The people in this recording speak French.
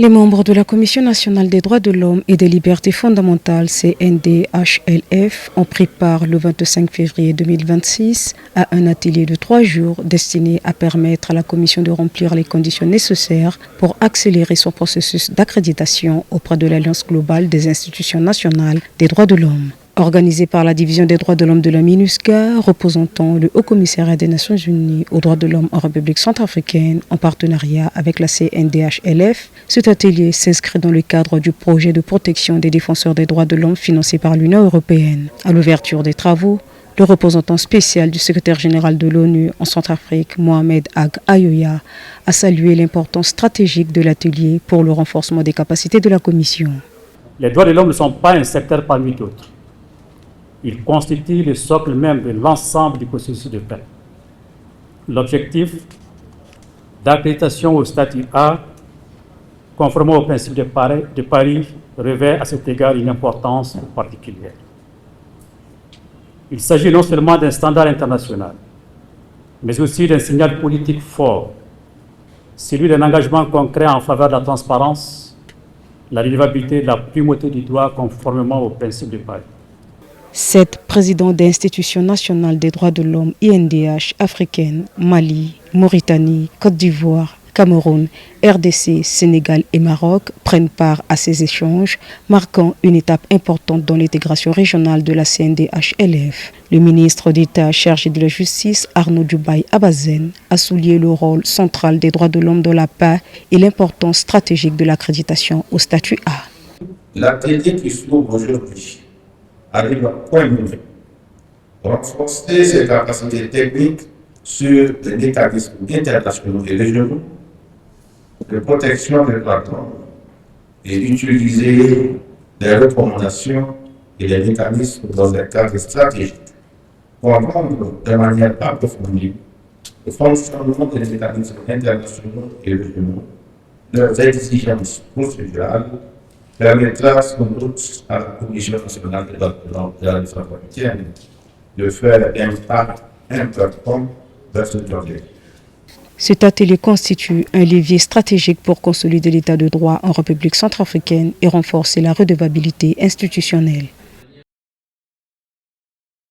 Les membres de la Commission nationale des droits de l'homme et des libertés fondamentales CNDHLF ont pris part le 25 février 2026 à un atelier de 3 jours destiné à permettre à la Commission de remplir les conditions nécessaires pour accélérer son processus d'accréditation auprès de l'Alliance globale des institutions nationales des droits de l'homme. Organisé par la Division des droits de l'homme de la MINUSCA, représentant le Haut-Commissariat des Nations Unies aux droits de l'homme en République centrafricaine en partenariat avec la CNDHLF, cet atelier s'inscrit dans le cadre du projet de protection des défenseurs des droits de l'homme financé par l'Union européenne. À l'ouverture des travaux, le représentant spécial du secrétaire général de l'ONU en Centrafrique, Mohamed Ag Ayoya, a salué l'importance stratégique de l'atelier pour le renforcement des capacités de la Commission. Les droits de l'homme ne sont pas un secteur parmi d'autres. Il constitue le socle même de l'ensemble du processus de paix. L'objectif d'accréditation au statut A, conformément au principe de Paris, revêt à cet égard une importance particulière. Il s'agit non seulement d'un standard international, mais aussi d'un signal politique fort, celui d'un engagement concret en faveur de la transparence, la redevabilité et de la primauté du droit conformément au principe de Paris. 7 présidents d'institutions nationales des droits de l'homme INDH africaines, Mali, Mauritanie, Côte d'Ivoire, Cameroun, RDC, Sénégal et Maroc prennent part à ces échanges, marquant une étape importante dans l'intégration régionale de la CNDHLF. Le ministre d'État chargé de la Justice, Arnaud Diobaye Abazen, a souligné le rôle central des droits de l'homme dans la paix et l'importance stratégique de l'accréditation au statut A. L'activité qui s'ouvre aujourd'hui arrive à point nommé. Renforcer ses capacités techniques sur les mécanismes internationaux et régionaux de protection des droits de l'homme et utiliser les recommandations et les mécanismes dans un cadre stratégique pour apprendre de manière approfondie le fonctionnement des mécanismes internationaux et régionaux, leurs exigences procédurales, permettra sans doute à la Commission nationale des droits de l'homme et de la défense africaine de faire un pas important vers ce projet. Cet atelier constitue un levier stratégique pour consolider l'état de droit en République centrafricaine et renforcer la redevabilité institutionnelle.